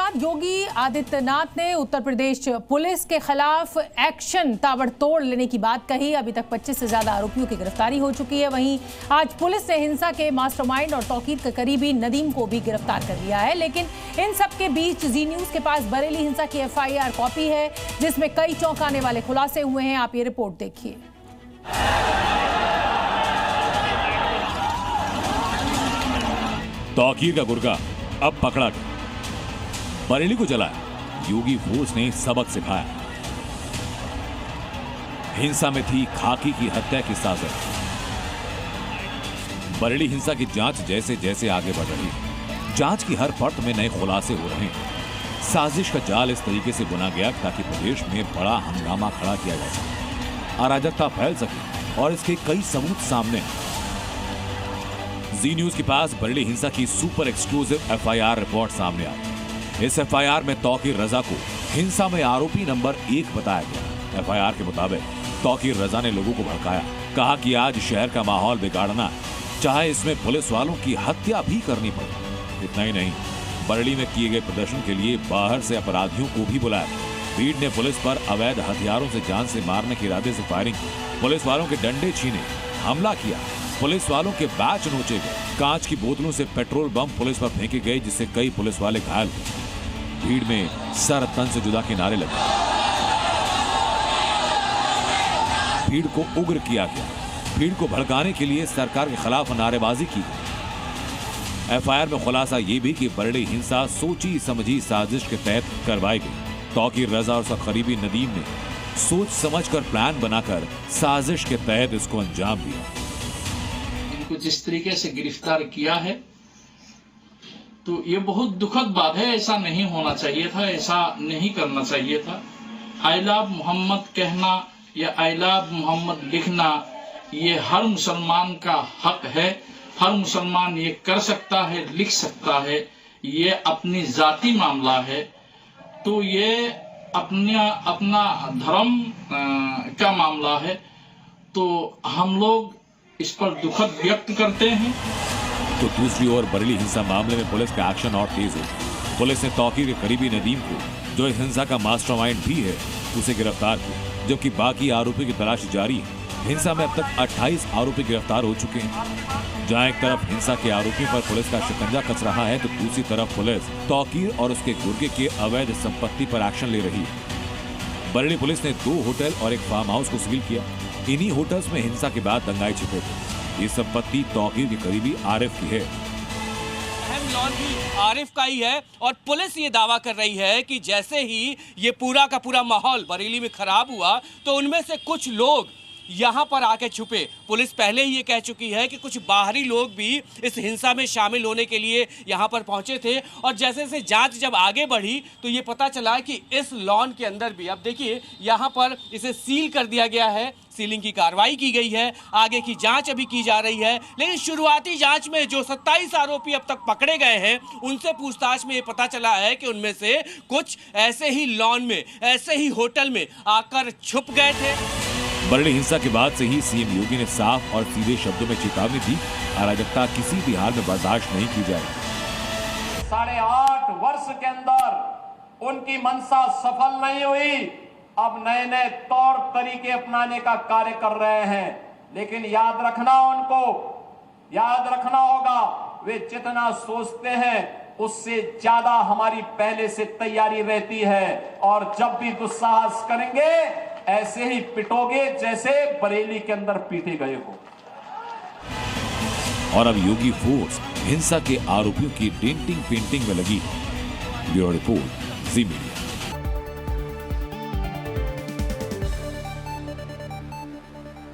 बाद योगी आदित्यनाथ ने उत्तर प्रदेश पुलिस के खिलाफ एक्शन ताबड़तोड़ लेने की बात कही। अभी तक 25 से ज्यादा आरोपियों की गिरफ्तारी हो चुकी है। वहीं आज पुलिस ने हिंसा के मास्टरमाइंड और तौकीर के करीबी नदीम को भी गिरफ्तार कर लिया है। लेकिन इन सब के बीच जी न्यूज के पास बरेली हिंसा की FIR कॉपी है, जिसमें कई चौंकाने वाले खुलासे हुए हैं। आप ये रिपोर्ट देखिए। तौकीर का गुर्गा अब पकड़ा गया। बरेली को जलाया, योगी फोर्स ने सबक सिखाया। हिंसा में थी खाकी की हत्या की साजिश। बरेली हिंसा की जांच जैसे जैसे आगे बढ़ रही है, जांच की हर परत में नए खुलासे हो रहे हैं। साजिश का जाल इस तरीके से बुना गया ताकि प्रदेश में बड़ा हंगामा खड़ा किया जा सके, अराजकता फैल सके और इसके कई सबूत सामने हैं। जी न्यूज के पास बरेली हिंसा की सुपर एक्सक्लूसिव FIR रिपोर्ट सामने आई। इस FIR में तौकीर रजा को हिंसा में आरोपी नंबर 1 बताया गया। FIR के मुताबिक तौकीर रजा ने लोगों को भड़काया, कहा कि आज शहर का माहौल बिगाड़ना है, चाहे इसमें पुलिस वालों की हत्या भी करनी पड़े। इतना ही नहीं, बरेली में किए गए प्रदर्शन के लिए बाहर से अपराधियों को भी बुलाया। भीड़ ने पुलिस पर अवैध हथियारों से जान से मारने के इरादे से फायरिंग की, पुलिस वालों के डंडे छीने, हमला किया, पुलिस वालों के बैच नोचे गए, कांच की बोतलों से पेट्रोल बम पुलिस पर फेंके गए, जिससे कई पुलिस वाले घायल हुए। भीड़ में सर तन से जुदा के नारे लगे। भीड़ को उग्र किया गया। भीड़ को भड़काने के लिए सरकार के खिलाफ नारेबाजी की गई। FIR में खुलासा यह भी कि बरेली हिंसा सोची समझी साजिश के तहत करवाई गई। तौकीर रजा और उसका करीबी नदीम ने सोच समझकर प्लान बनाकर साजिश के तहत इसको अंजाम दिया। इनको जिस तरीके से गिरफ्तार किया है तो ये बहुत दुखद बात है। ऐसा नहीं होना चाहिए था, ऐसा नहीं करना चाहिए था। आई लव मोहम्मद कहना या आई लव मोहम्मद लिखना ये हर मुसलमान का हक है। हर मुसलमान ये कर सकता है, लिख सकता है, ये अपनी जाती मामला है। तो ये अपना धर्म का मामला है। तो हम लोग इस पर दुखद व्यक्त करते हैं। तो दूसरी ओर बरेली हिंसा मामले में पुलिस का एक्शन और तेज हो। पुलिस ने तौकीर के करीबी नदीम को, जो इस हिंसा का मास्टरमाइंड भी है, उसे गिरफ्तार किया, जबकि बाकी आरोपी की तलाश जारी है। हिंसा में अब तक 28 आरोपी गिरफ्तार हो चुके हैं। जहां एक तरफ हिंसा के आरोपी पर पुलिस का शिकंजा कस रहा है, तो दूसरी तरफ पुलिस तौकीर और उसके गुर्गे के अवैध संपत्ति पर एक्शन ले रही है। बरेली पुलिस ने 2 होटल और एक फार्म हाउस को सील किया। इन्हीं होटल्स में हिंसा के बाद दंगाई छिपे थे। ये संपत्ति तौकीर के करीबी आरिफ की है। अहम लॉन भी आरिफ का ही है और पुलिस ये दावा कर रही है कि जैसे ही ये पूरा का पूरा माहौल बरेली में खराब हुआ तो उनमें से कुछ लोग यहाँ पर आके छुपे। पुलिस पहले ही ये कह चुकी है कि कुछ बाहरी लोग भी इस हिंसा में शामिल होने के लिए यहाँ पर पहुँचे थे। और जैसे जैसे जांच जब आगे बढ़ी तो ये पता चला कि इस लॉन के अंदर भी, अब देखिए यहाँ पर इसे सील कर दिया गया है, सीलिंग की कार्रवाई की गई है। आगे की जांच अभी की जा रही है, लेकिन शुरुआती जांच में जो 27 आरोपी अब तक पकड़े गए हैं उनसे पूछताछ में ये पता चला है कि उनमें से कुछ ऐसे ही लॉन में, ऐसे ही होटल में आकर छुप गए थे। बरेली हिंसा के बाद से ही सीएम योगी ने साफ और सीधे शब्दों में चेतावनी दी, अराजकता किसी भी हाल में बर्दाश्त नहीं की जाएगी। 8.5 वर्ष के अंदर उनकी मंशा सफल नहीं हुई। अब नए नए तौर तरीके अपनाने का कार्य कर रहे हैं, लेकिन याद रखना होगा, वे जितना सोचते हैं उससे ज्यादा हमारी पहले से तैयारी रहती है। और जब भी दुस्साहस करेंगे ऐसे ही पिटोगे जैसे बरेली के अंदर पीटे गए हो। और अब योगी फोर्स हिंसा के आरोपियों की डेंटिंग पेंटिंग में लगी है। ब्यूरो रिपोर्ट, जी मीडिया।